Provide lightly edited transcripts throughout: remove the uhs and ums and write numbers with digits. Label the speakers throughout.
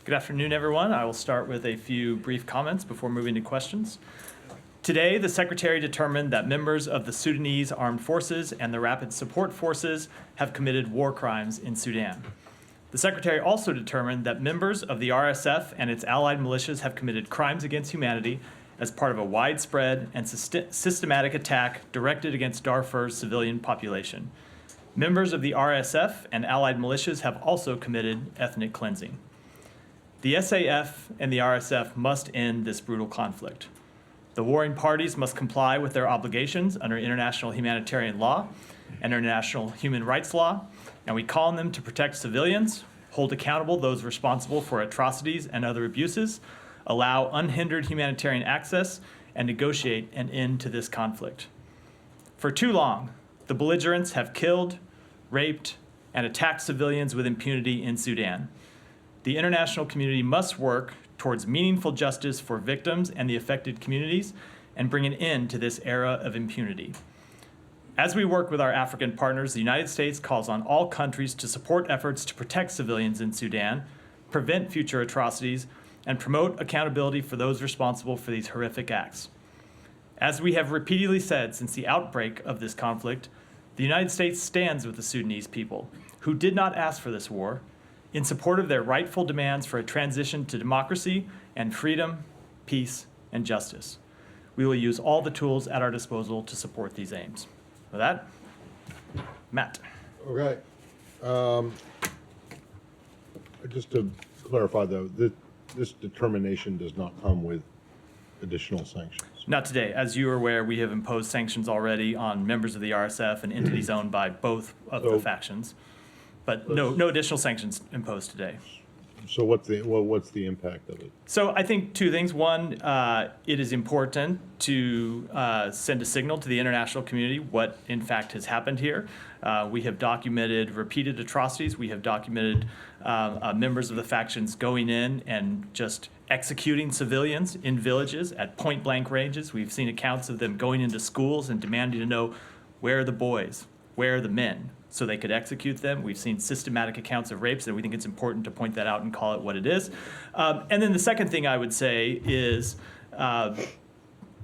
Speaker 1: Good afternoon, everyone. I will start with a few brief comments before moving to questions. Today, the Secretary determined that members of the Sudanese Armed Forces and the Rapid Support Forces have committed war crimes in Sudan. The Secretary also determined that members of the RSF and its allied militias have committed crimes against humanity as part of a widespread and systematic attack directed against Darfur's civilian population. Members of the RSF and allied militias have also committed ethnic cleansing. The SAF and the RSF must end this brutal conflict. The warring parties must comply with their obligations under international humanitarian law and international human rights law, and we call on them to protect civilians, hold accountable those responsible for atrocities and other abuses, allow unhindered humanitarian access, and negotiate an end to this conflict. For too long, the belligerents have killed, raped, and attacked civilians with impunity in Sudan. The international community must work towards meaningful justice for victims and the affected communities and bring an end to this era of impunity. As we work with our African partners, the United States calls on all countries to support efforts to protect civilians in Sudan, prevent future atrocities, and promote accountability for those responsible for these horrific acts. As we have repeatedly said since the outbreak of this conflict, the United States stands with the Sudanese people, who did not ask for this war, in support of their rightful demands for a transition to democracy and freedom, peace, and justice. We will use all the tools at our disposal to support these aims. With that, Matt.
Speaker 2: Okay. Just to clarify, though, this determination does not come with additional sanctions.
Speaker 1: Not today. As you are aware, we have imposed sanctions already on members of the RSF and entities owned by both of the factions. But no additional sanctions imposed today.
Speaker 2: So what's the impact of it?
Speaker 1: So I think two things. One, it is important to send a signal to the international community what in fact has happened here. We have documented repeated atrocities. We have documented members of the factions going in and just executing civilians in villages at point blank ranges. We've seen accounts of them going into schools and demanding to know where are the boys, where are the men, so they could execute them. We've seen systematic accounts of rapes, and we think it's important to point that out and call it what it is. And then the second thing I would say is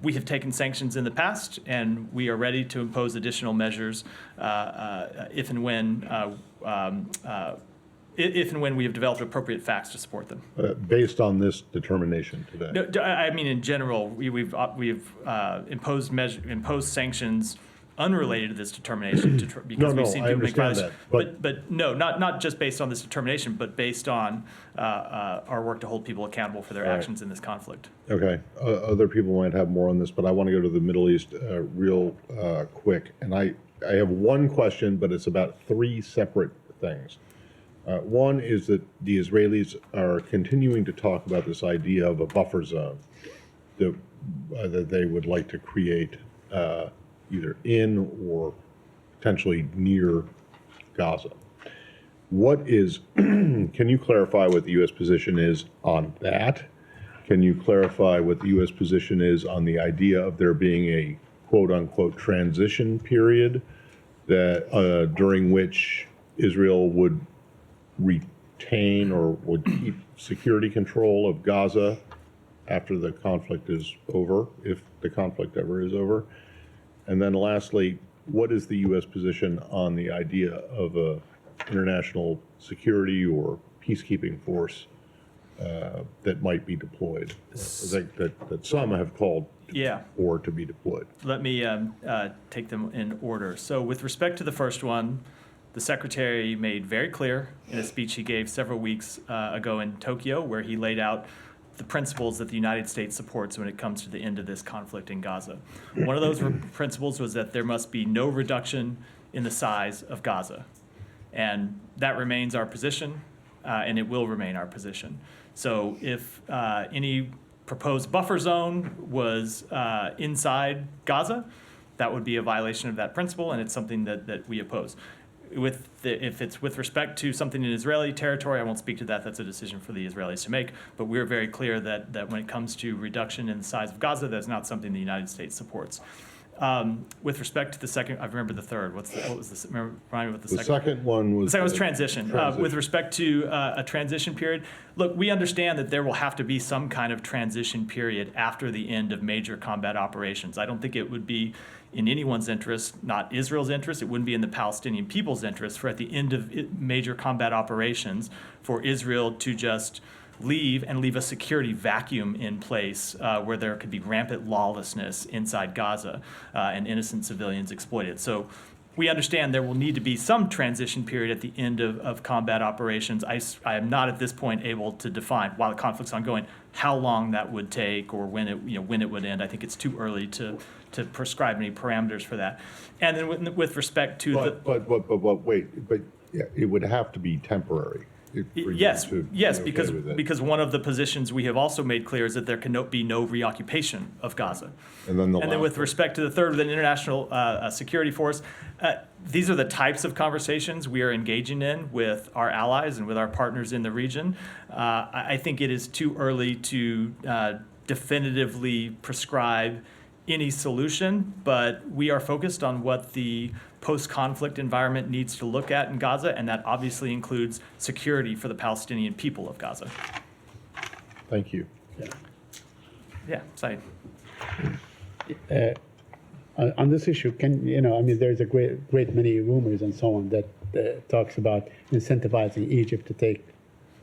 Speaker 1: we have taken sanctions in the past, and we are ready to impose additional measures if and when we have developed appropriate facts to support them.
Speaker 2: Based on this determination today?
Speaker 1: No, I mean in general, we've imposed sanctions unrelated to this determination because we've seen people make violations. But no, not just based on this determination, but based on our work to hold people accountable for their actions in this conflict.
Speaker 2: Okay. Other people might have more on this, but I want to go to the Middle East real quick. And I have one question, but it's about three separate things. One is that the Israelis are continuing to talk about this idea of a buffer zone that they would like to create either in or potentially near Gaza. Can you clarify what the U.S. position is on that? Can you clarify what the U.S. position is on the idea of there being a quote-unquote transition period that during which Israel would retain or would keep security control of Gaza after the conflict is over, if the conflict ever is over? And then lastly, what is the U.S. position on the idea of a international security or peacekeeping force that might be deployed, that some have called for to be deployed?
Speaker 1: Let me take them in order. So with respect to the first one, the Secretary made very clear in a speech he gave several weeks ago in Tokyo, where he laid out the principles that the United States supports when it comes to the end of this conflict in Gaza. One of those principles was that there must be no reduction in the size of Gaza. And that remains our position, and it will remain our position. So if any proposed buffer zone was inside Gaza, that would be a violation of that principle, and it's something that we oppose. If it's with respect to something in Israeli territory, I won't speak to that. That's a decision for the Israelis to make. But we're very clear that when it comes to reduction in the size of Gaza, that's not something the United States supports. With respect to the second, I remember the third. What was the? Remind me what the
Speaker 2: The
Speaker 1: second.
Speaker 2: second one was.
Speaker 1: The second was transition. With
Speaker 2: transition.
Speaker 1: respect to a transition period, look, we understand that there will have to be some kind of transition period after the end of major combat operations. I don't think it would be in anyone's interest, not Israel's interest, it wouldn't be in the Palestinian people's interest for at the end of major combat operations for Israel to just leave and leave a security vacuum in place where there could be rampant lawlessness inside Gaza and innocent civilians exploited. So we understand there will need to be some transition period at the end of combat operations. I am not at this point able to define, while the conflict's ongoing, how long that would take or when it would end. I think it's too early to prescribe any parameters for that. And then with respect to
Speaker 2: But wait, but yeah, it would have to be temporary.
Speaker 1: Yes,
Speaker 2: because
Speaker 1: because one of the positions we have also made clear is that there can be no reoccupation of Gaza.
Speaker 2: And then
Speaker 1: with respect to the third, the international security force, these are the types of conversations we are engaging in with our allies and with our partners in the region. I think it is too early to definitively prescribe any solution, but we are focused on what the post-conflict environment needs to look at in Gaza, and that obviously includes security for the Palestinian people of Gaza.
Speaker 2: Thank you.
Speaker 1: Yeah, Saeed.
Speaker 3: On this issue, there's a great many rumors and so on that talks about incentivizing Egypt to take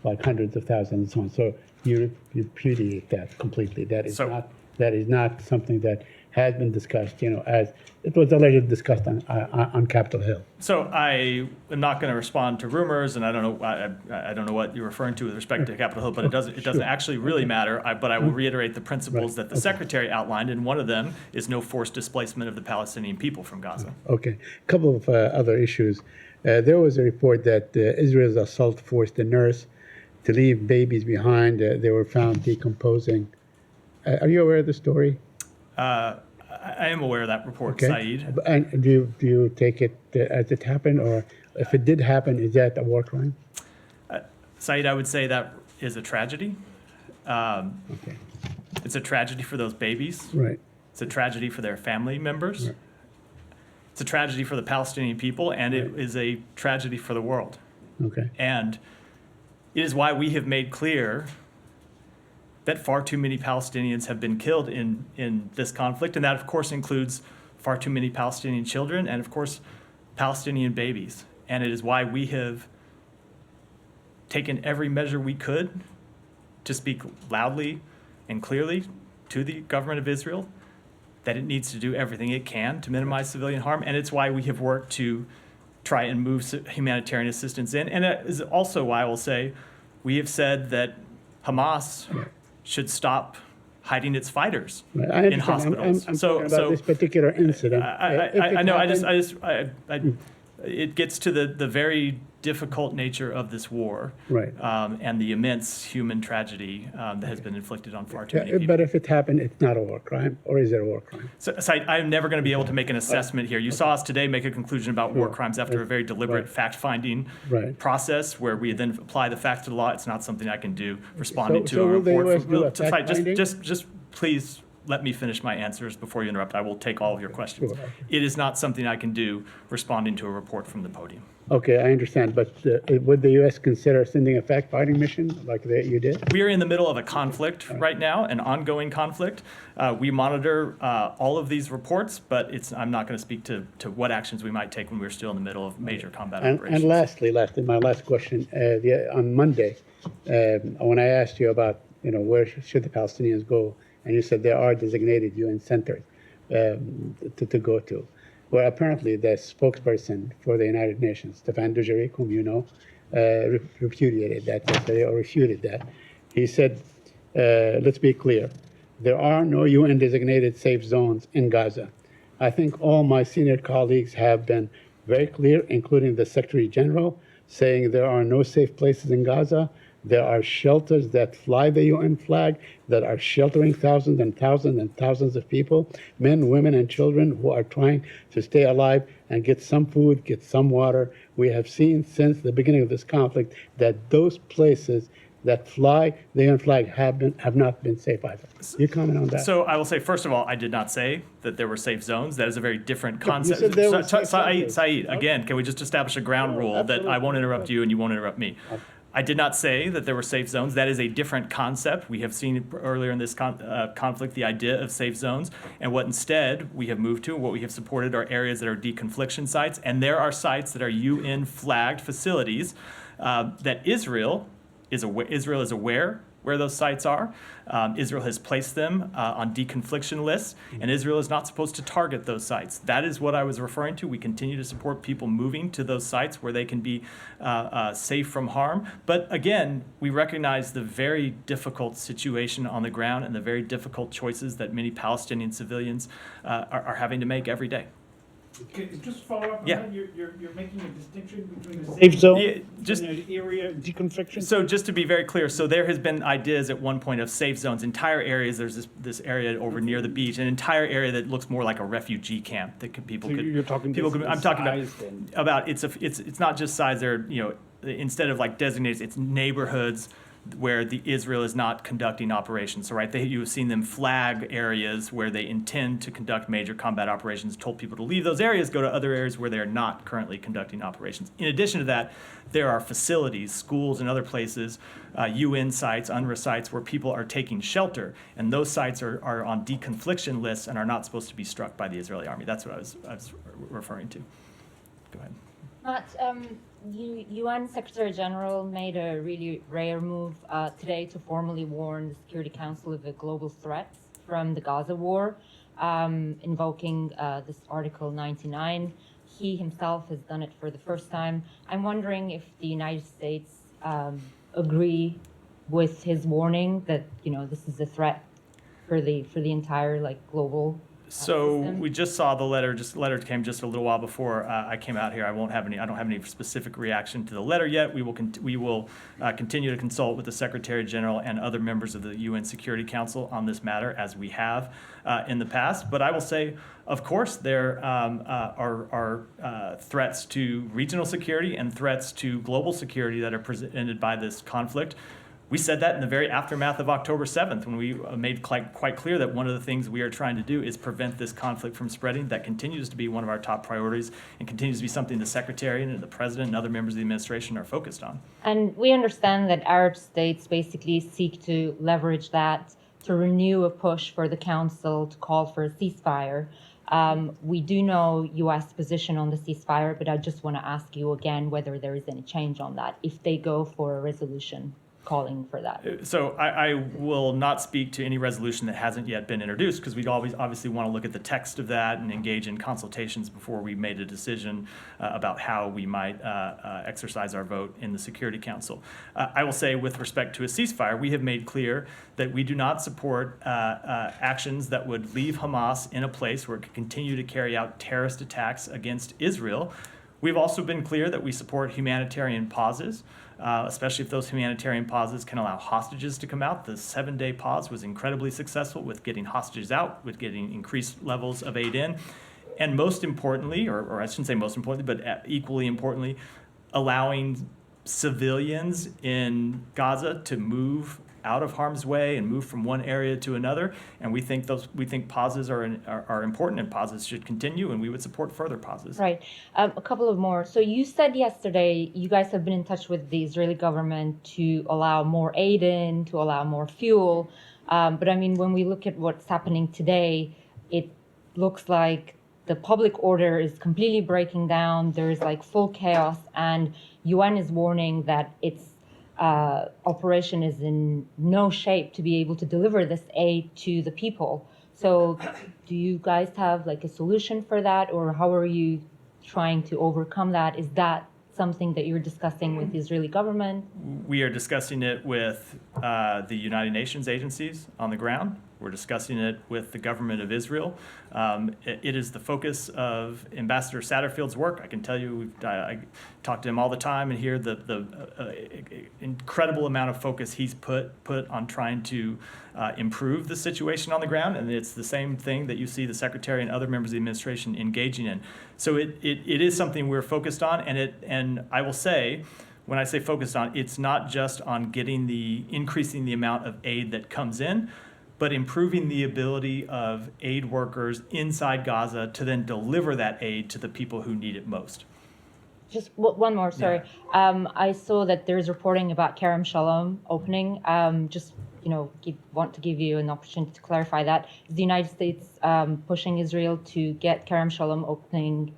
Speaker 3: like hundreds of thousands and so on. So you repudiate that completely. That is not something that has been discussed, as it was allegedly discussed on Capitol Hill.
Speaker 1: So I am not going to respond to rumors, and I don't know what you're referring to with respect to Capitol Hill, but it doesn't actually really matter. But I will reiterate the principles that the Secretary outlined, and one of them is no forced displacement of the Palestinian people from Gaza.
Speaker 3: Okay, a couple of other issues. There was a report that Israel's assault forced a nurse to leave babies behind. They were found decomposing. Are you aware of the story?
Speaker 1: I am aware of that report, Saeed.
Speaker 3: And do you take it as it happened, or if it did happen, is that a war crime?
Speaker 1: Saeed, I would say that is a tragedy.
Speaker 3: Okay.
Speaker 1: It's a tragedy for those babies.
Speaker 3: Right.
Speaker 1: It's a tragedy for their family members.
Speaker 3: Right.
Speaker 1: It's a tragedy for the Palestinian people, and it is a tragedy for the world.
Speaker 3: Okay.
Speaker 1: And it is why we have made clear that far too many Palestinians have been killed in this conflict, and that, of course, includes far too many Palestinian children and, of course, Palestinian babies. And it is why we have taken every measure we could to speak loudly and clearly to the government of Israel that it needs to do everything it can to minimize civilian harm, and it's why we have worked to try and move humanitarian assistance in. And it is also why I will say we have said that Hamas should stop hiding its fighters in hospitals.
Speaker 3: I'm talking about this particular incident.
Speaker 1: I know. It gets to the very difficult nature of this war,
Speaker 3: Right.
Speaker 1: And the immense human tragedy that has been inflicted on far too many people.
Speaker 3: But if it happened, it's not a war crime, or is it a war crime?
Speaker 1: So I'm never going to be able to make an assessment here. You saw us today make a conclusion about war crimes after a very deliberate fact-finding process where we then apply the facts to the law. It's not something I can do responding to a
Speaker 3: will the
Speaker 1: report.
Speaker 3: US do a fact-finding?
Speaker 1: Just please let me finish my answers before you interrupt. I will take all of your questions.
Speaker 3: Sure.
Speaker 1: It is not something I can do responding to a report from the podium.
Speaker 3: Okay, I understand, but would the U.S. consider sending a fact-finding mission like you did?
Speaker 1: We are in the middle of a conflict right now, an ongoing conflict. We monitor all of these reports, but I'm not going to speak to what actions we might take when we're still in the middle of major combat operations.
Speaker 3: And lastly, my last question, on Monday, when I asked you about, where should the Palestinians go, and you said there are designated UN centers to go to. Well, apparently the spokesperson for the United Nations, Stéphane Dujarric, whom you know, repudiated that yesterday, or refuted that. He said, let's be clear, there are no UN designated safe zones in Gaza. I think all my senior colleagues have been very clear, including the Secretary General, saying there are no safe places in Gaza. There are shelters that fly the UN flag that are sheltering thousands and thousands and thousands of people, men, women, and children who are trying to stay alive and get some food, get some water. We have seen since the beginning of this conflict that those places that the UN flag have not been safe either. You comment on that?
Speaker 1: So I will say, first of all, I did not say that there were safe zones. That is a very different concept.
Speaker 3: said there were safe
Speaker 1: Saeed,
Speaker 3: zones.
Speaker 1: again, can we just establish a ground rule that I won't interrupt you and you won't interrupt me? I did not say that there were safe zones. That is a different concept. We have seen earlier in this conflict the idea of safe zones, and what instead we have moved to, what we have supported, are areas that are deconfliction sites, and there are sites that are UN flagged facilities that Israel is aware where those sites are. Israel has placed them on deconfliction lists, and Israel is not supposed to target those sites. That is what I was referring to. We continue to support people moving to those sites where they can be safe from harm. But again, we recognize the very difficult situation on the ground and the very difficult choices that many Palestinian civilians are having to make every day.
Speaker 4: Just follow up on
Speaker 1: Yeah.
Speaker 4: that, you're making a distinction between the safe zone
Speaker 1: Yeah,
Speaker 4: and
Speaker 1: just-
Speaker 4: the area deconfliction?
Speaker 1: So just to be very clear, so there has been ideas at one point of safe zones, entire areas. There's this area over near the beach, an entire area that looks more like a refugee camp that people
Speaker 4: So
Speaker 1: could.
Speaker 4: you're talking
Speaker 1: people
Speaker 4: this-
Speaker 1: could. I'm
Speaker 4: the
Speaker 1: talking
Speaker 4: size then.
Speaker 1: about it's not just size. There, instead of like designated, it's neighborhoods where the Israel is not conducting operations. So right, you have seen them flag areas where they intend to conduct major combat operations, told people to leave those areas, go to other areas where they are not currently conducting operations. In addition to that, there are facilities, schools and other places, UN sites, UNRWA sites, where people are taking shelter, and those sites are on deconfliction lists and are not supposed to be struck by the Israeli army. That's what I was referring to. Go ahead.
Speaker 5: UN Secretary General made a really rare move today to formally warn the Security Council of the global threats from the Gaza war, invoking this Article 99. He himself has done it for the first time. I'm wondering if the United States agree with his warning that this is a threat for the entire global.
Speaker 1: So
Speaker 5: system.
Speaker 1: we just saw the letter. Letter came just a little while before I came out here. I don't have any specific reaction to the letter yet. We will continue to consult with the Secretary General and other members of the UN Security Council on this matter, as we have in the past. But I will say, of course, there are threats to regional security and threats to global security that are presented by this conflict. We said that in the very aftermath of October 7th, when we made quite clear that one of the things we are trying to do is prevent this conflict from spreading. That continues to be one of our top priorities and continues to be something the Secretary and the President and other members of the administration are focused on.
Speaker 5: And we understand that Arab states basically seek to leverage that to renew a push for the Council to call for a ceasefire. We do know U.S. position on the ceasefire, but I just want to ask you again whether there is any change on that, if they go for a resolution calling for that.
Speaker 1: So I will not speak to any resolution that hasn't yet been introduced, because we'd obviously want to look at the text of that and engage in consultations before we made a decision about how we might exercise our vote in the Security Council. I will say, with respect to a ceasefire, we have made clear that we do not support actions that would leave Hamas in a place where it could continue to carry out terrorist attacks against Israel. We've also been clear that we support humanitarian pauses, especially if those humanitarian pauses can allow hostages to come out. The 7-day pause was incredibly successful with getting hostages out, with getting increased levels of aid in, and most importantly, or I shouldn't say most importantly, but equally importantly, allowing civilians in Gaza to move out of harm's way and move from one area to another. And we think pauses are important, and pauses should continue, and we would support further pauses.
Speaker 5: Right. A couple of more. So you said yesterday you guys have been in touch with the Israeli government to allow more aid in, to allow more fuel. But I mean, when we look at what's happening today, it looks like the public order is completely breaking down. There's full chaos, and UN is warning that its operation is in no shape to be able to deliver this aid to the people. So do you guys have a solution for that, or how are you trying to overcome that? Is that something that you're discussing with the Israeli government?
Speaker 1: We are discussing it with the United Nations agencies on the ground. We're discussing it with the government of Israel. It is the focus of Ambassador Satterfield's work. I can tell you, I talk to him all the time and hear the incredible amount of focus he's put on trying to improve the situation on the ground. And it's the same thing that you see the Secretary and other members of the administration engaging in. So it is something we're focused on. And I will say, when I say focused on, it's not just on increasing the amount of aid that comes in, but improving the ability of aid workers inside Gaza to then deliver that aid to the people who need it most.
Speaker 5: Just one more, sorry. I saw that there's reporting about Kerem Shalom opening. Just want to give you an opportunity to clarify that. Is the United States pushing Israel to get Kerem Shalom opening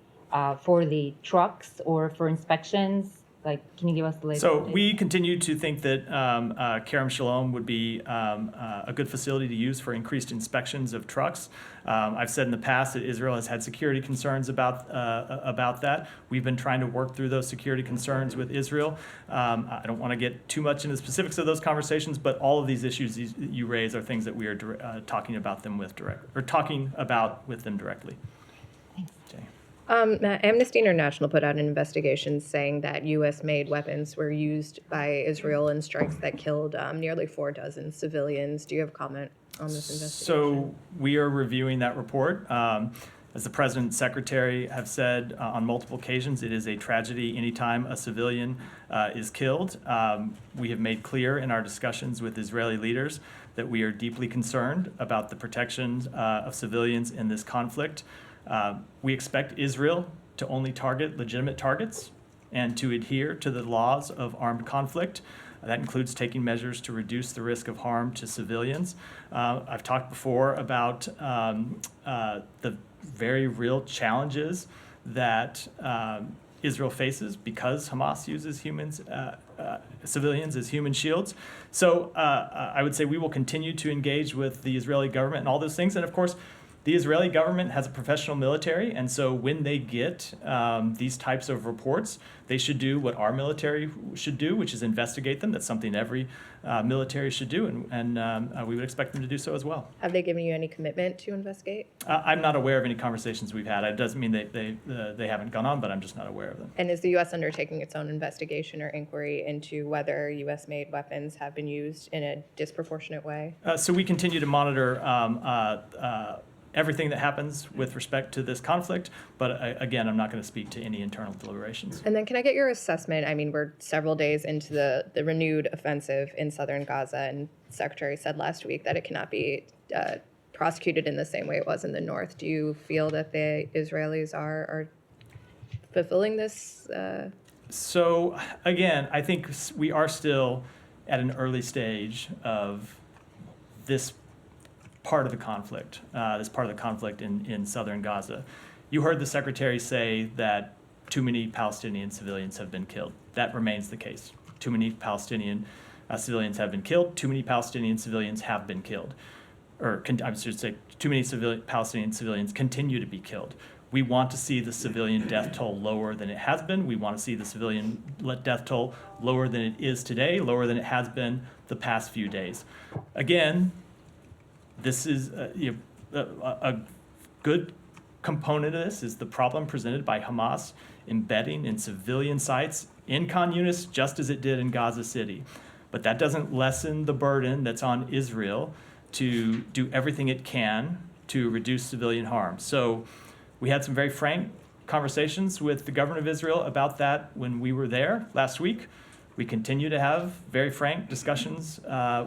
Speaker 5: for the trucks or for inspections? Like, can you give us the latest?
Speaker 1: So
Speaker 5: update?
Speaker 1: we continue to think that Kerem Shalom would be a good facility to use for increased inspections of trucks. I've said in the past that Israel has had security concerns about that. We've been trying to work through those security concerns with Israel. I don't want to get too much into the specifics of those conversations, but all of these issues you raise are things that we are talking about them with them directly. Jay.
Speaker 6: Amnesty International put out an investigation saying that U.S.-made weapons were used by Israel in strikes that killed nearly 4 dozen civilians. Do you have a comment on this investigation?
Speaker 1: So we are reviewing that report. As the President and Secretary have said on multiple occasions, it is a tragedy anytime a civilian is killed. We have made clear in our discussions with Israeli leaders that we are deeply concerned about the protection of civilians in this conflict. We expect Israel to only target legitimate targets and to adhere to the laws of armed conflict. That includes taking measures to reduce the risk of harm to civilians. I've talked before about the very real challenges that Israel faces because Hamas uses civilians as human shields. So I would say we will continue to engage with the Israeli government and all those things. And of course, the Israeli government has a professional military, and so when they get these types of reports, they should do what our military should do, which is investigate them. That's something every military should do, and we would expect them to do so as well.
Speaker 6: Have they given you any commitment to investigate?
Speaker 1: I'm not aware of any conversations we've had. It doesn't mean they haven't gone on, but I'm just not aware of them.
Speaker 6: And is the U.S. undertaking its own investigation or inquiry into whether U.S.-made weapons have been used in a disproportionate way?
Speaker 1: So we continue to monitor everything that happens with respect to this conflict, but again, I'm not going to speak to any internal deliberations.
Speaker 6: And then can I get your assessment? I mean, we're several days into the renewed offensive in southern Gaza, and the Secretary said last week that it cannot be prosecuted in the same way it was in the north. Do you feel that the Israelis are fulfilling this?
Speaker 1: So again, I think we are still at an early stage of this part of the conflict, in southern Gaza. You heard the Secretary say that too many Palestinian civilians have been killed. That remains the case. Too many Palestinian civilians have been killed. Too many Palestinian civilians have been killed. I should say, too many Palestinian civilians continue to be killed. We want to see the civilian death toll lower than it has been. We want to see the civilian death toll lower than it is today, lower than it has been the past few days. Again, this is a good component of this is the problem presented by Hamas embedding in civilian sites in Khan Yunis, just as it did in Gaza City. But that doesn't lessen the burden that's on Israel to do everything it can to reduce civilian harm. So we had some very frank conversations with the government of Israel about that when we were there last week. We continue to have very frank discussions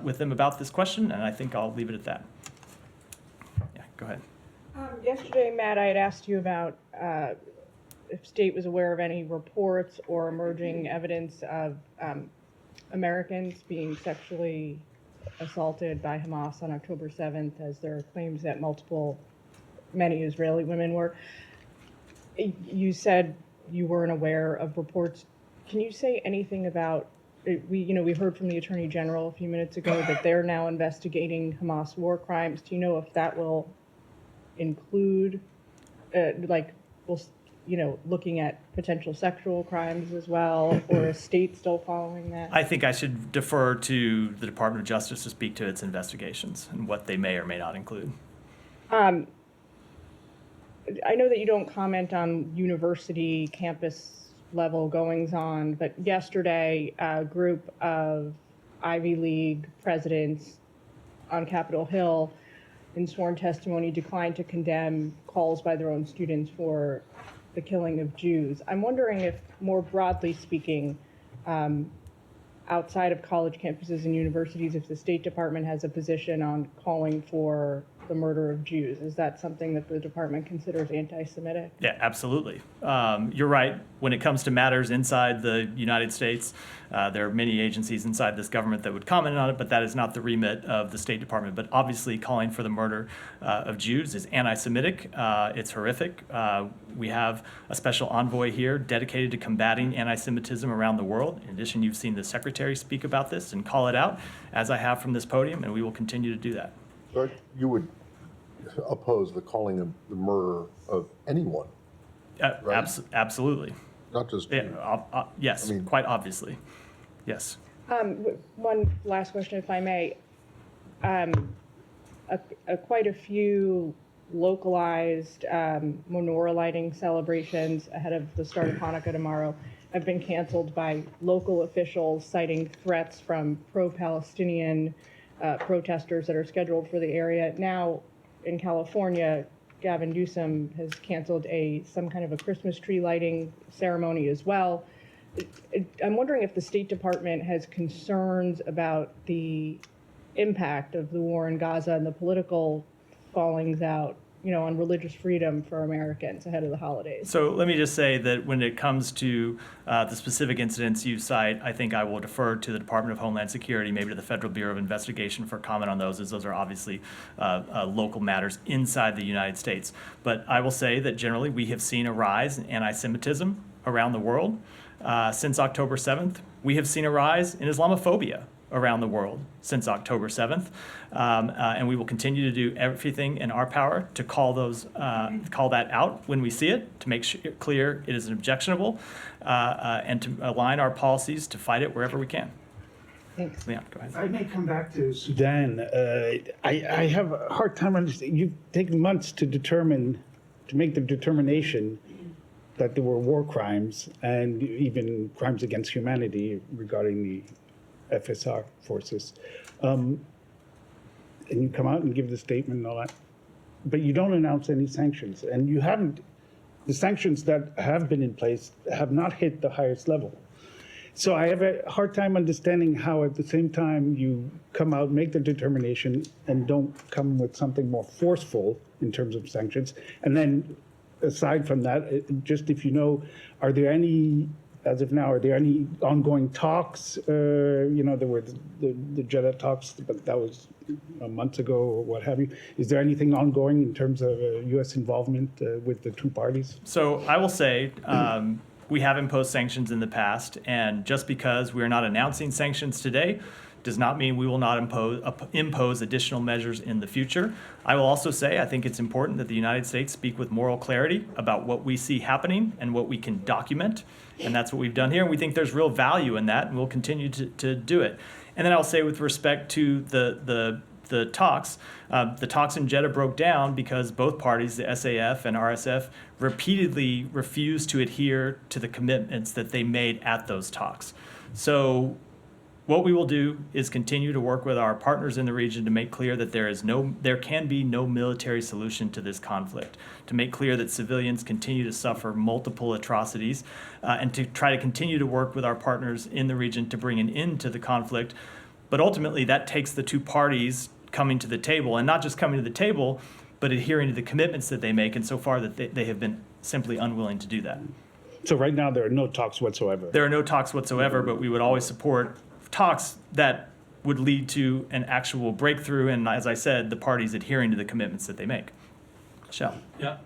Speaker 1: with them about this question, and I think I'll leave it at that. Yeah, go ahead.
Speaker 7: Yesterday, Matt, I had asked you about if state was aware of any reports or emerging evidence of Americans being sexually assaulted by Hamas on October 7th, as there are claims that many Israeli women were. You said you weren't aware of reports. Can you say anything about, we heard from the Attorney General a few minutes ago that they're now investigating Hamas war crimes. Do you know if that will include, looking at potential sexual crimes as well, or is state still following that?
Speaker 1: I think I should defer to the Department of Justice to speak to its investigations and what they may or may not include.
Speaker 7: I know that you don't comment on university campus level goings on, but yesterday a group of Ivy League presidents on Capitol Hill in sworn testimony declined to condemn calls by their own students for the killing of Jews. I'm wondering if, more broadly speaking, outside of college campuses and universities if the State Department has a position on calling for the murder of Jews? Is that something that the department considers anti-Semitic?
Speaker 1: Yeah, absolutely. You're right. When it comes to matters inside the United States, there are many agencies inside this government that would comment on it, but that is not the remit of the State Department. But obviously, calling for the murder of Jews is anti-Semitic. It's horrific. We have a special envoy here dedicated to combating anti-Semitism around the world. In addition, you've seen the Secretary speak about this and call it out, as I have from this podium, and we will continue to do that.
Speaker 2: So you would oppose the calling of the murder of anyone, Right.
Speaker 1: Absolutely.
Speaker 2: not just
Speaker 1: Yeah,
Speaker 2: Jews.
Speaker 1: yes,
Speaker 2: I mean-
Speaker 1: quite obviously. Yes.
Speaker 7: One last question, if I may. Quite a few localized menorah lighting celebrations ahead of the start of Hanukkah tomorrow have been canceled by local officials, citing threats from pro-Palestinian protesters that are scheduled for the area. Now, in California, Gavin Newsom has canceled some kind of a Christmas tree lighting ceremony as well. I'm wondering if the State Department has concerns about the impact of the war in Gaza and the political fallings out, on religious freedom for Americans ahead of the holidays.
Speaker 1: So let me just say that when it comes to the specific incidents you cite, I think I will defer to the Department of Homeland Security, maybe to the Federal Bureau of Investigation for comment on those, as those are obviously local matters inside the United States. But I will say that generally we have seen a rise in anti-Semitism around the world. Since October 7th, we have seen a rise in Islamophobia around the world since October 7th. And we will continue to do everything in our power to call that out when we see it, to make it clear it is objectionable, and to align our policies to fight it wherever we can.
Speaker 7: Thanks.
Speaker 1: Leon, go ahead.
Speaker 4: If I may come back to Sudan, I have a hard time understanding. You've taken months to make the determination that there were war crimes and even crimes against humanity regarding the FSR forces. And you come out and give the statement and all that, but you don't announce any sanctions. And you haven't, the sanctions that have been in place have not hit the highest level. So I have a hard time understanding how at the same time you come out, make the determination, and don't come with something more forceful in terms of sanctions. And then aside from that, just if you know, are there any, as of now, are there any ongoing talks? There were the Jeddah talks, but that was months ago or what have you. Is there anything ongoing in terms of U.S. involvement with the two parties?
Speaker 1: So I will say we have imposed sanctions in the past, and just because we are not announcing sanctions today does not mean we will not impose additional measures in the future. I will also say I think it's important that the United States speak with moral clarity about what we see happening and what we can document, and that's what we've done here. And we think there's real value in that, and we'll continue to do it. And then I'll say with respect to the talks in Jeddah broke down because both parties, the SAF and RSF, repeatedly refused to adhere to the commitments that they made at those talks. So what we will do is continue to work with our partners in the region to make clear that there can be no military solution to this conflict, to make clear that civilians continue to suffer multiple atrocities, and to try to continue to work with our partners in the region to bring an end to the conflict. But ultimately, that takes the two parties coming to the table, and not just coming to the table, but adhering to the commitments that they make, and so far that they have been simply unwilling to do that.
Speaker 4: So right now, there are no talks whatsoever.
Speaker 1: There are no talks whatsoever, but we would always support talks that would lead to an actual breakthrough, and as I said, the parties adhering to the commitments that they make. Shall.
Speaker 8: Yeah.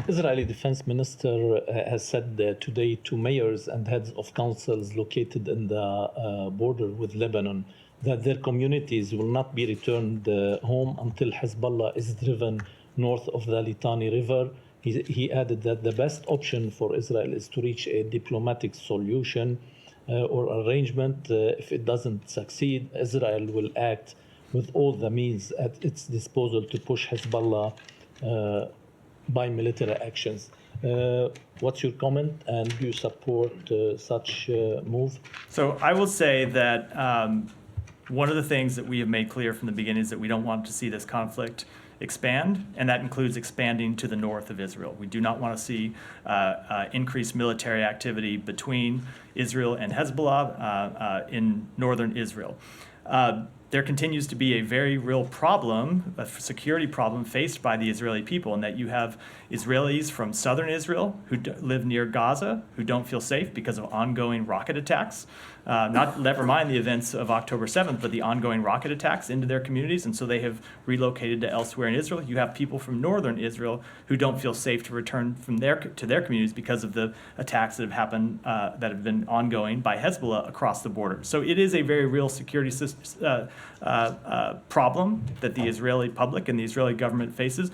Speaker 8: Israeli Defense Minister has said today to mayors and heads of councils located in the border with Lebanon that their communities will not be returned home until Hezbollah is driven north of the Litani River. He added that the best option for Israel is to reach a diplomatic solution or arrangement. If it doesn't succeed, Israel will act with all the means at its disposal to push Hezbollah by military actions. What's your comment, and do you support such move?
Speaker 1: So I will say that one of the things that we have made clear from the beginning is that we don't want to see this conflict expand, and that includes expanding to the north of Israel. We do not want to see increased military activity between Israel and Hezbollah in northern Israel. There continues to be a very real problem, a security problem faced by the Israeli people, in that you have Israelis from southern Israel who live near Gaza who don't feel safe because of ongoing rocket attacks. Never mind the events of October 7th, but the ongoing rocket attacks into their communities, and so they have relocated to elsewhere in Israel. You have people from northern Israel who don't feel safe to return to their communities because of the attacks that have happened, that have been ongoing by Hezbollah across the border. So it is a very real security problem that the Israeli public and the Israeli government faces.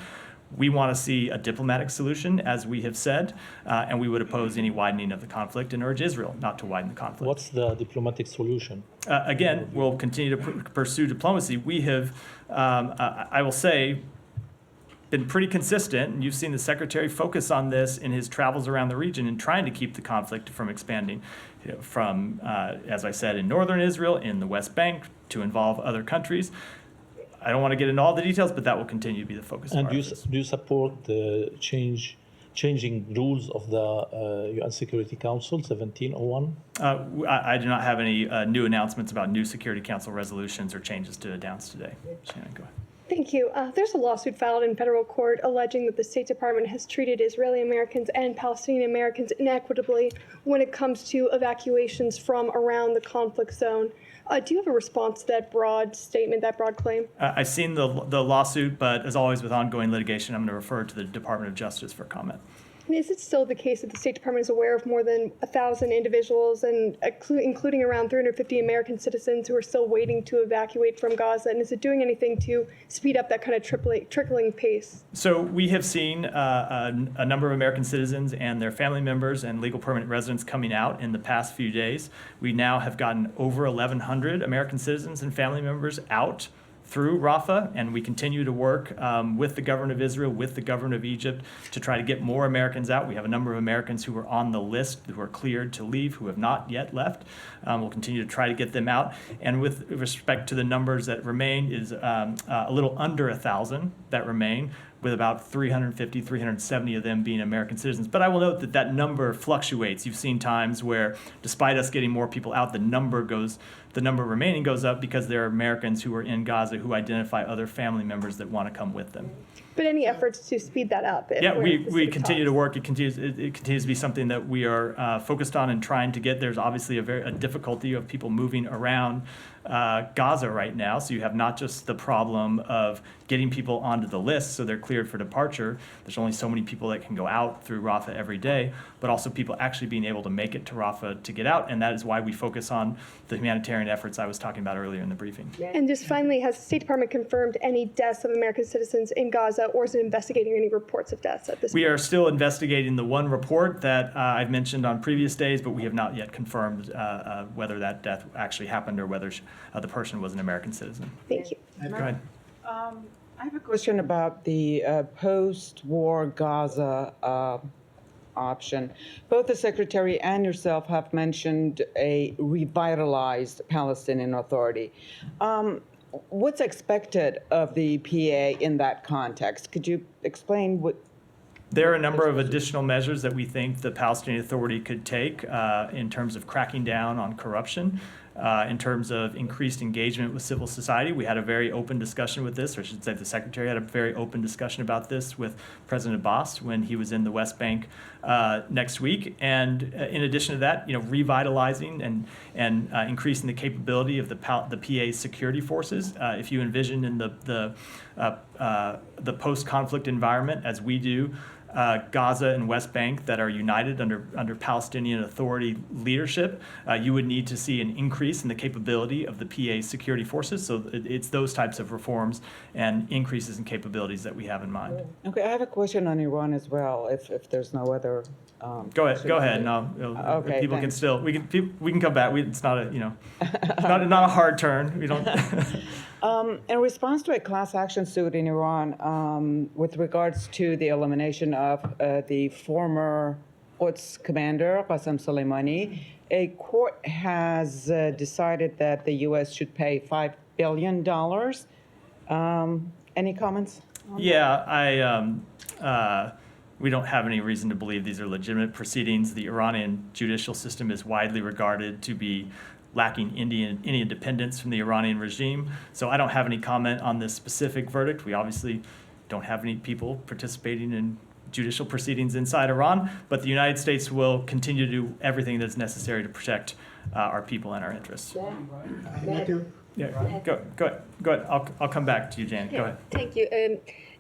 Speaker 1: We want to see a diplomatic solution, as we have said, and we would oppose any widening of the conflict and urge Israel not to widen the conflict.
Speaker 8: What's the diplomatic solution?
Speaker 1: Again, we'll continue to pursue diplomacy. We have, I will say, been pretty consistent, and you've seen the Secretary focus on this in his travels around the region and trying to keep the conflict from expanding from, as I said, in northern Israel, in the West Bank, to involve other countries. I don't want to get into all the details, but that will continue to be the focus of
Speaker 8: And
Speaker 1: our efforts.
Speaker 8: do you support the changing rules of the UN Security Council 1701?
Speaker 1: I do not have any new announcements about new Security Council resolutions or changes to announce today. Shannon, go ahead.
Speaker 9: Thank you. There's a lawsuit filed in federal court alleging that the State Department has treated Israeli Americans and Palestinian Americans inequitably when it comes to evacuations from around the conflict zone. Do you have a response to that broad statement, that broad claim?
Speaker 1: I've seen the lawsuit, but as always with ongoing litigation, I'm going to refer to the Department of Justice for comment.
Speaker 9: And is it still the case that the State Department is aware of more than 1,000 individuals, and including around 350 American citizens who are still waiting to evacuate from Gaza? And is it doing anything to speed up that kind of trickling pace?
Speaker 1: So we have seen a number of American citizens and their family members and legal permanent residents coming out in the past few days. We now have gotten over 1,100 American citizens and family members out through Rafah, and we continue to work with the government of Israel, with the government of Egypt, to try to get more Americans out. We have a number of Americans who are on the list, who are cleared to leave, who have not yet left. We'll continue to try to get them out. And with respect to the numbers that remain, is a little under 1,000 that remain, with about 350, 370 of them being American citizens. But I will note that that number fluctuates. You've seen times where, despite us getting more people out, the number remaining goes up because there are Americans who are in Gaza who identify other family members that want to come with them.
Speaker 9: But any efforts to speed that up?
Speaker 1: Yeah, we continue to work. It continues to be something that we are focused on and trying to get. There's obviously a difficulty of people moving around Gaza right now. So you have not just the problem of getting people onto the list so they're cleared for departure. There's only so many people that can go out through Rafah every day, but also people actually being able to make it to Rafah to get out. And that is why we focus on the humanitarian efforts I was talking about earlier in the briefing.
Speaker 9: And just finally, has the State Department confirmed any deaths of American citizens in Gaza, or is it investigating any reports of deaths at this
Speaker 1: We
Speaker 9: point?
Speaker 1: are still investigating the one report that I've mentioned on previous days, but we have not yet confirmed whether that death actually happened or whether the person was an American citizen.
Speaker 9: Thank you.
Speaker 1: Go ahead.
Speaker 10: I have a question about the post-war Gaza option. Both the Secretary and yourself have mentioned a revitalized Palestinian Authority. What's expected of the PA in that context? Could you explain what?
Speaker 1: There are a number of additional measures that we think the Palestinian Authority could take in terms of cracking down on corruption, in terms of increased engagement with civil society. We had a very open discussion with this, or I should say the Secretary had a very open discussion about this with President Abbas when he was in the West Bank next week. And in addition to that, revitalizing and increasing the capability of the PA security forces. If you envision in the post-conflict environment, as we do, Gaza and West Bank that are united under Palestinian Authority leadership, you would need to see an increase in the capability of the PA security forces. So it's those types of reforms and increases in capabilities that we have in mind.
Speaker 10: Okay, I have a question on Iran as well, if there's no other.
Speaker 1: Go ahead. No,
Speaker 10: Okay,
Speaker 1: people can
Speaker 10: thanks.
Speaker 1: still we can come back. It's not a it's not a hard turn. We don't.
Speaker 10: In response to a class action suit in Iran with regards to the elimination of the former Quds commander, Qasem Soleimani, a court has decided that the U.S. should pay $5 billion. Any comments?
Speaker 1: Yeah, we don't have any reason to believe these are legitimate proceedings. The Iranian judicial system is widely regarded to be lacking any independence from the Iranian regime. So I don't have any comment on this specific verdict. We obviously don't have any people participating in judicial proceedings inside Iran, but the United States will continue to do everything that's necessary to protect our people and our interests. Yeah, go ahead. I'll come back to you, Janet. Go ahead.
Speaker 11: Thank you.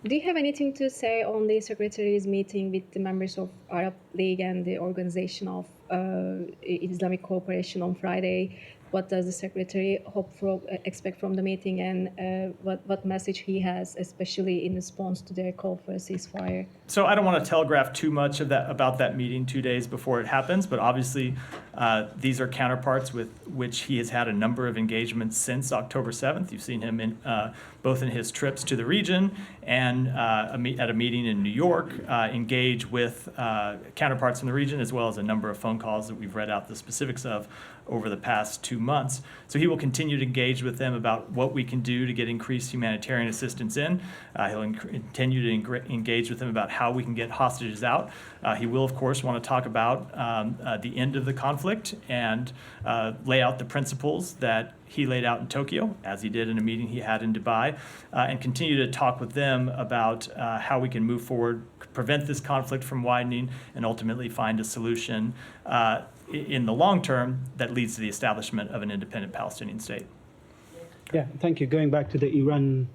Speaker 11: Do you have anything to say on the Secretary's meeting with the members of Arab League and the Organization of Islamic Cooperation on Friday? What does the Secretary expect from the meeting, and what message he has, especially in response to their call for a ceasefire?
Speaker 1: So I don't want to telegraph too much about that meeting 2 days before it happens, but obviously these are counterparts with which he has had a number of engagements since October 7th. You've seen him both in his trips to the region and at a meeting in New York, engage with counterparts in the region, as well as a number of phone calls that we've read out the specifics of over the past 2 months. So he will continue to engage with them about what we can do to get increased humanitarian assistance in. He'll continue to engage with them about how we can get hostages out. He will, of course, want to talk about the end of the conflict and lay out the principles that he laid out in Tokyo, as he did in a meeting he had in Dubai, and continue to talk with them about how we can move forward, prevent this conflict from widening, and ultimately find a solution in the long term that leads to the establishment of an independent Palestinian state.
Speaker 12: Yeah, thank you. Going back to the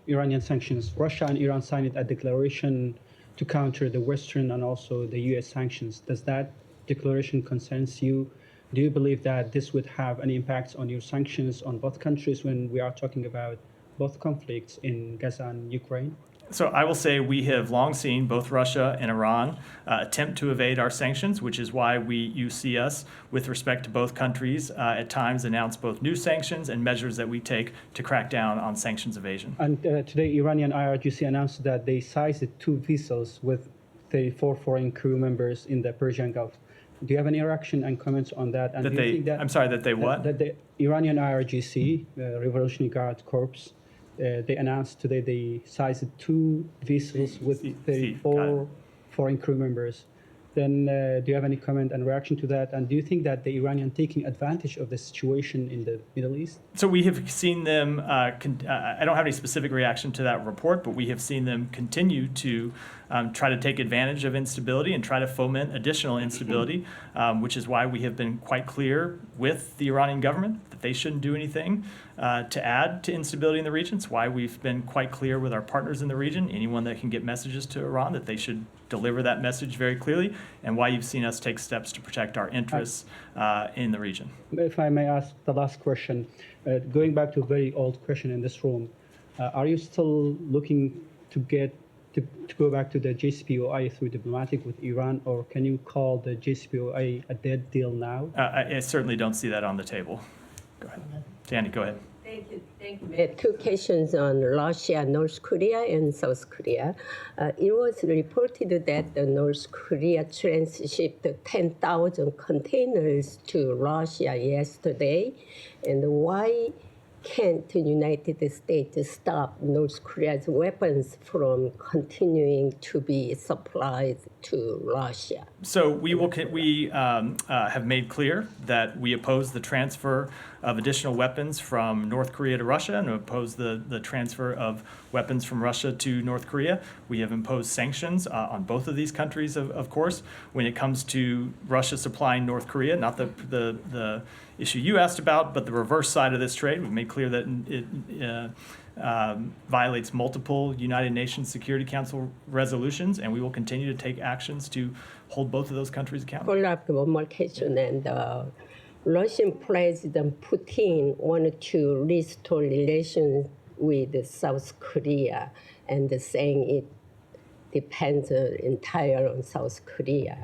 Speaker 12: Iranian sanctions, Russia and Iran signed a declaration to counter the Western and also the U.S. sanctions. Does that declaration concerns you? Do you believe that this would have any impacts on your sanctions on both countries when we are talking about both conflicts in Gaza and Ukraine?
Speaker 1: So I will say we have long seen both Russia and Iran attempt to evade our sanctions, which is why you see us, with respect to both countries, at times announce both new sanctions and measures that we take to crack down on sanctions evasion.
Speaker 12: And today, Iranian IRGC announced that they seized 2 vessels with 34 foreign crew members in the Persian Gulf. Do you have any reaction and comments on that? And
Speaker 1: That
Speaker 12: do you
Speaker 1: they,
Speaker 12: think that,
Speaker 1: I'm sorry, that they what?
Speaker 12: That the Iranian IRGC, Revolutionary Guard Corps, they announced today they seized 2 vessels with 34 foreign crew members. Then do you have any comment and reaction to that? And do you think that the Iranian taking advantage of the situation in the Middle East?
Speaker 1: So we have seen them, I don't have any specific reaction to that report, but we have seen them continue to try to take advantage of instability and try to foment additional instability, which is why we have been quite clear with the Iranian government that they shouldn't do anything to add to instability in the region. It's why we've been quite clear with our partners in the region, anyone that can get messages to Iran, that they should deliver that message very clearly, and why you've seen us take steps to protect our interests in the region.
Speaker 12: If I may ask the last question, going back to a very old question in this room, are you still looking to go back to the JCPOA through diplomatic with Iran, or can you call the JCPOA a dead deal now?
Speaker 1: I certainly don't see that on the table. Go ahead. Danny, go ahead.
Speaker 13: Thank you. 2 questions on Russia, North Korea, and South Korea. It was reported that the North Korea transshipped 10,000 containers to Russia yesterday. And why can't the United States stop North Korea's weapons from continuing to be supplied to Russia?
Speaker 1: So we have made clear that we oppose the transfer of additional weapons from North Korea to Russia and oppose the transfer of weapons from Russia to North Korea. We have imposed sanctions on both of these countries, of course. When it comes to Russia supplying North Korea, not the issue you asked about, but the reverse side of this trade, we've made clear that it violates multiple United Nations Security Council resolutions, and we will continue to take actions to hold both of those countries accountable.
Speaker 13: Follow up one more question. And Russian President Putin wanted to restore relations with South Korea, and saying it depends entirely on South Korea.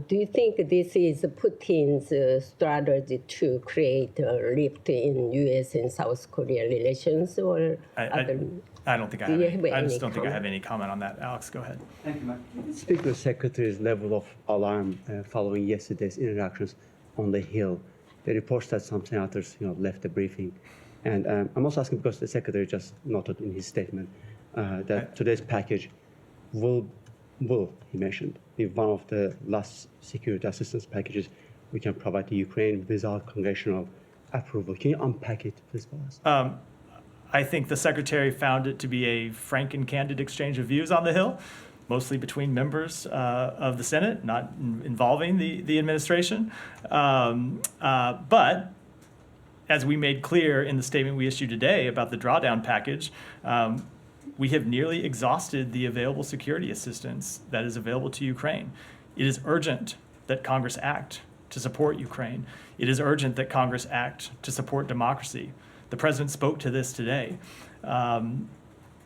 Speaker 13: Do you think this is Putin's strategy to create a rift in U.S. and South Korea relations, or
Speaker 1: I don't think I have. I just don't think I have any comment on that. Alex, go ahead.
Speaker 14: Thank you, Mark. Speak to the Secretary's level of alarm following yesterday's interactions on the Hill. The reports that some senators, left the briefing, and I'm also asking because the Secretary just noted in his statement that today's package will, he mentioned, be one of the last security assistance packages we can provide to Ukraine without congressional approval. Can you unpack it, please, for us?
Speaker 1: I think the secretary found it to be a frank and candid exchange of views on the Hill, mostly between members of the Senate, not involving the administration. But as we made clear in the statement we issued today about the drawdown package, we have nearly exhausted the available security assistance that is available to Ukraine. It is urgent that Congress act to support Ukraine. It is urgent that Congress act to support democracy. The president spoke to this today.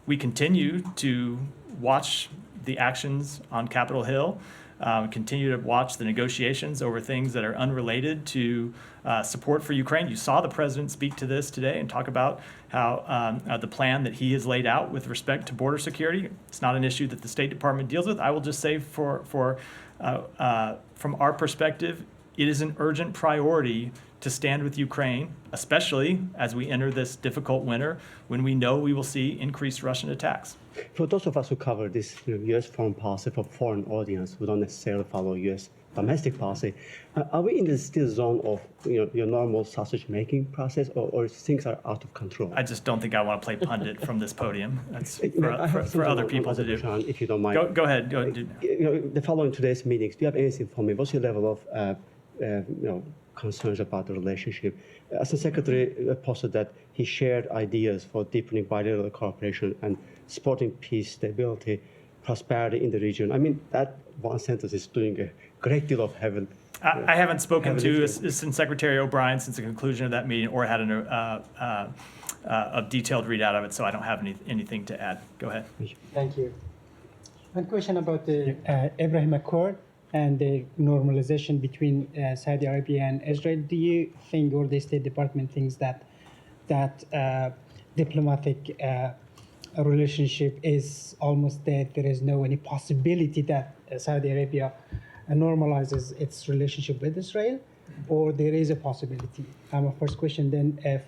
Speaker 1: We continue to watch the actions on Capitol Hill, continue to watch the negotiations over things that are unrelated to support for Ukraine. You saw the president speak to this today and talk about how the plan that he has laid out with respect to border security. It's not an issue that the State Department deals with. I will just say from our perspective, it is an urgent priority to stand with Ukraine, especially as we enter this difficult winter when we know we will see increased Russian attacks.
Speaker 14: For those of us who cover this U.S. foreign policy for foreign audience who don't necessarily follow U.S. domestic policy, are we in the still zone of your normal sausage-making process, or things are out of control?
Speaker 1: I just don't think I want to play pundit from this podium. That's
Speaker 14: I have
Speaker 1: for other
Speaker 14: something
Speaker 1: people
Speaker 14: on
Speaker 1: to do.
Speaker 14: Azerbaijan, if you don't mind.
Speaker 1: Go ahead.
Speaker 14: The following today's meetings, do you have anything for me? What's your level of concerns about the relationship? As the Secretary posted that he shared ideas for deepening bilateral cooperation and supporting peace, stability, prosperity in the region. I mean, that one sentence is doing a great deal of heaven.
Speaker 1: I haven't spoken to Assistant Secretary O'Brien since the conclusion of that meeting or had a detailed readout of it, so I don't have anything to add. Go ahead.
Speaker 12: Thank you. One question about the Abraham Accord and the normalization between Saudi Arabia and Israel. Do you think, or the State Department thinks that diplomatic relationship is almost dead? There is no any possibility that Saudi Arabia normalizes its relationship with Israel, or there is a possibility? My first question. Then, if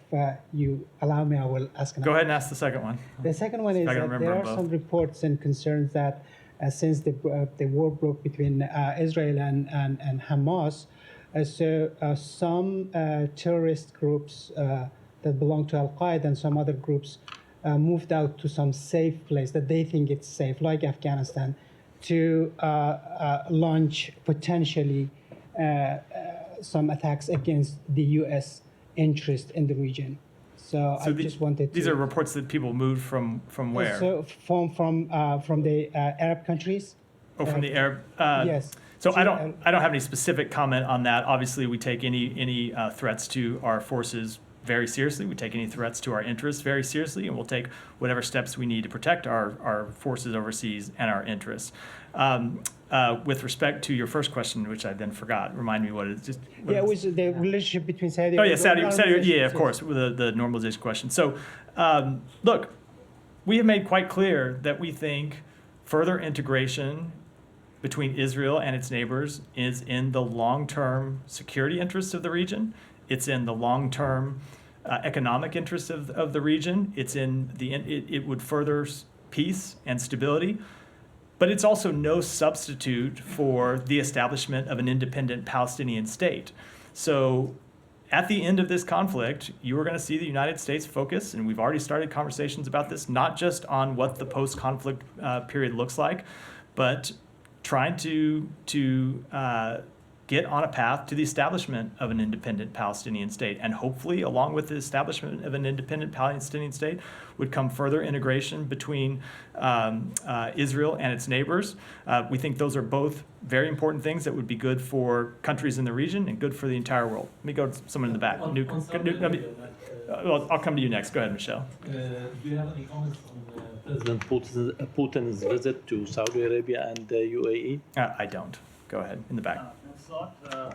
Speaker 12: you allow me, I will ask.
Speaker 1: Go ahead and ask the second one.
Speaker 12: The second one is that there are some reports and concerns that since the war broke between Israel and Hamas, some terrorist groups that belong to Al-Qaeda and some other groups moved out to some safe place that they think it's safe, like Afghanistan, to launch potentially some attacks against the U.S. interest in the region. So I just wanted to...
Speaker 1: These are reports that people moved from where?
Speaker 12: So from the Arab countries.
Speaker 1: Oh, from the Arab...
Speaker 12: yes.
Speaker 1: So I don't have any specific comment on that. Obviously, we take any threats to our forces very seriously. We take any threats to our interests very seriously, and we'll take whatever steps we need to protect our forces overseas and our interests. With respect to your first question, which I then forgot, remind me what it is.
Speaker 12: It was the relationship between Saudi.
Speaker 1: Oh yeah, Saudi. Yeah, of course, with the normalization question. So, look, we have made quite clear that we think further integration between Israel and its neighbors is in the long-term security interests of the region. It's in the long-term economic interests of the region. It would further peace and stability. But it's also no substitute for the establishment of an independent Palestinian state. So at the end of this conflict, you are going to see the United States focus, and we've already started conversations about this, not just on what the post-conflict period looks like, but trying to get on a path to the establishment of an independent Palestinian state. And hopefully, along with the establishment of an independent Palestinian state, would come further integration between Israel and its neighbors. We think those are both very important things that would be good for countries in the region and good for the entire world. Let me go to someone in the back. Well, I'll come to you next. Go ahead, Michelle.
Speaker 8: Do you have any comments on President Putin's visit to Saudi Arabia and UAE?
Speaker 1: I don't. Go ahead, in the back.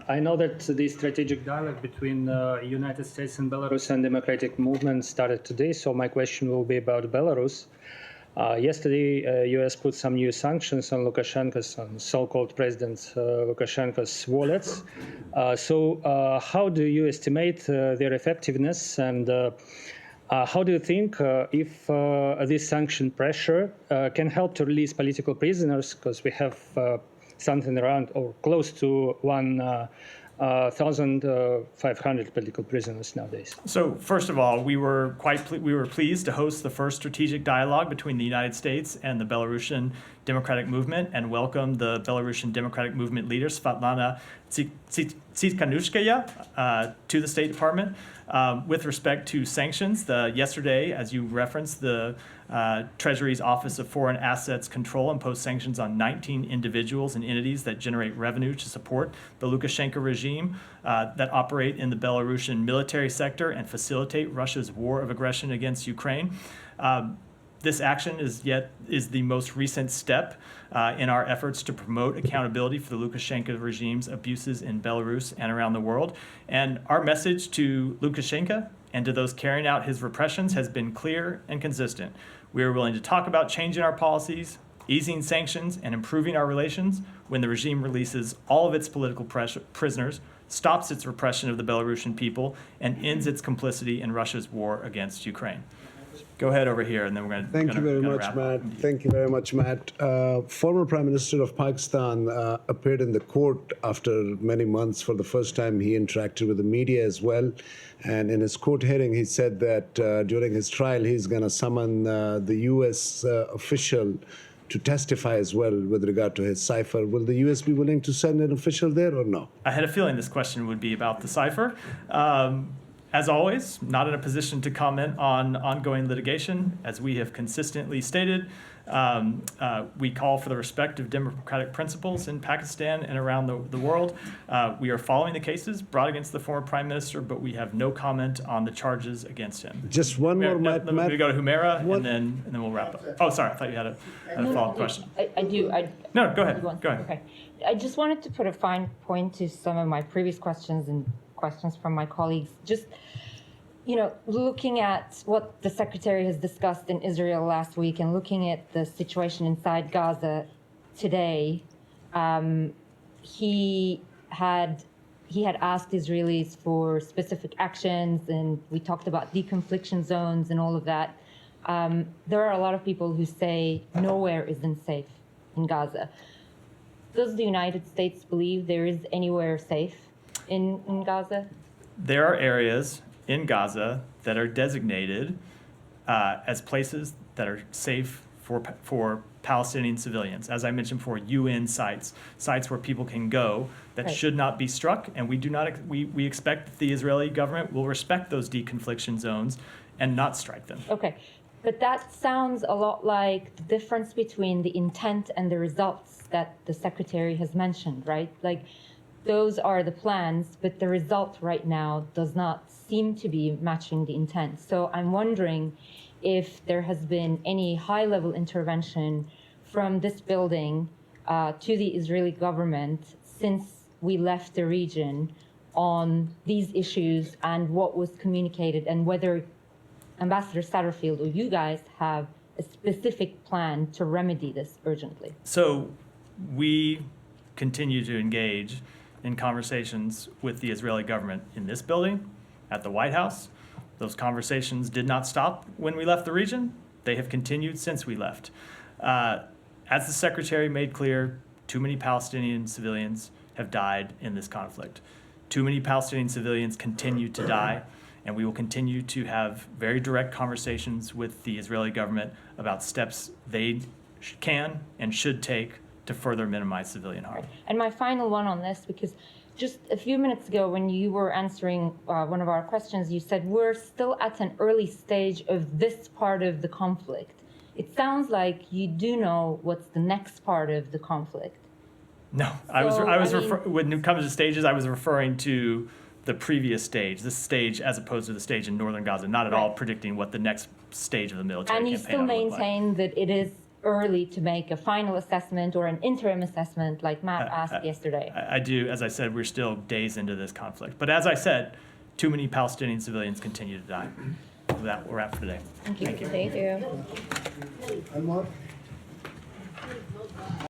Speaker 15: I know that the strategic dialogue between United States and Belarus and democratic movement started today, so my question will be about Belarus. Yesterday, U.S. put some new sanctions on Lukashenko's, on so-called President Lukashenko's wallets. So how do you estimate their effectiveness, and How do you think if this sanction pressure can help to release political prisoners? Because we have something around or close to 1,500 political prisoners nowadays.
Speaker 1: So first of all, we were pleased to host the first strategic dialogue between the United States and the Belarusian Democratic Movement, and welcome the Belarusian Democratic Movement leader Svetlana Tsikhanouskaya to the State Department. With respect to sanctions, yesterday, as you referenced, the Treasury's Office of Foreign Assets Control imposed sanctions on 19 individuals and entities that generate revenue to support the Lukashenko regime, that operate in the Belarusian military sector and facilitate Russia's war of aggression against Ukraine. This action is the most recent step in our efforts to promote accountability for the Lukashenko regime's abuses in Belarus and around the world. And our message to Lukashenko and to those carrying out his repressions has been clear and consistent. We are willing to talk about changing our policies, easing sanctions, and improving our relations when the regime releases all of its political prisoners, stops its repression of the Belarusian people, and ends its complicity in Russia's war against Ukraine. Go ahead over here, and then we're going to.
Speaker 16: Thank you very much, Matt. Thank you very much, Matt. Former Prime Minister of Pakistan appeared in the court after many months. For the first time, he interacted with the media as well. And in his court hearing, he said that during his trial, he's going to summon the U.S. Official to testify as well with regard to his cipher. Will the U.S. be willing to send an official there or no?
Speaker 1: I had a feeling this question would be about the cipher. As always, not in a position to comment on ongoing litigation. As we have consistently stated, we call for the respect of democratic principles in Pakistan and around the world. We are following the cases brought against the former prime minister, but we have no comment on the charges against him.
Speaker 16: Just one more, Matt.
Speaker 1: We go to Humera, and then we'll wrap up. Oh, sorry, I thought you had a follow-up question.
Speaker 5: I do.
Speaker 1: No, go ahead. Go ahead.
Speaker 5: Okay. I just wanted to put a fine point to some of my previous questions and questions from my colleagues. Just, looking at what the Secretary has discussed in Israel last week and looking at the situation inside Gaza today, he had asked Israelis for specific actions, and we talked about deconfliction zones and all of that. There are a lot of people who say nowhere isn't safe in Gaza. Does the United States believe there is anywhere safe in Gaza?
Speaker 1: There are areas in Gaza that are designated as places that are safe for Palestinian civilians. As I mentioned before, UN sites where people can go that should not be struck, and we expect that the Israeli government will respect those deconfliction zones and not strike them.
Speaker 5: Okay, but that sounds a lot like the difference between the intent and the results that the Secretary has mentioned, right? Like, those are the plans, but the result right now does not seem to be matching the intent. So I'm wondering if there has been any high-level intervention from this building to the Israeli government since we left the region on these issues and what was communicated, and whether Ambassador Satterfield or you guys have a specific plan to remedy this urgently.
Speaker 1: So we continue to engage in conversations with the Israeli government in this building, at the White House. Those conversations did not stop when we left the region. They have continued since we left. As the Secretary made clear, too many Palestinian civilians have died in this conflict. Too many Palestinian civilians continue to die, and we will continue to have very direct conversations with the Israeli government about steps they can and should take to further minimize civilian harm.
Speaker 5: And my final one on this, because just a few minutes ago when you were answering one of our questions, you said we're still at an early stage of this part of the conflict. It sounds like you do know what's the next part of the conflict.
Speaker 1: No, when it comes to stages, I was referring to the previous stage, this stage as opposed to the stage in northern Gaza, not at all predicting what the next stage of the military
Speaker 5: campaign.
Speaker 1: And you
Speaker 5: still maintain that it is early to make a final assessment or an interim assessment like Matt asked yesterday.
Speaker 1: I do. As I said, we're still days into this conflict. But as I said, too many Palestinian civilians continue to die. With that, we're wrapped for today.
Speaker 5: Thank you.
Speaker 6: Thank you.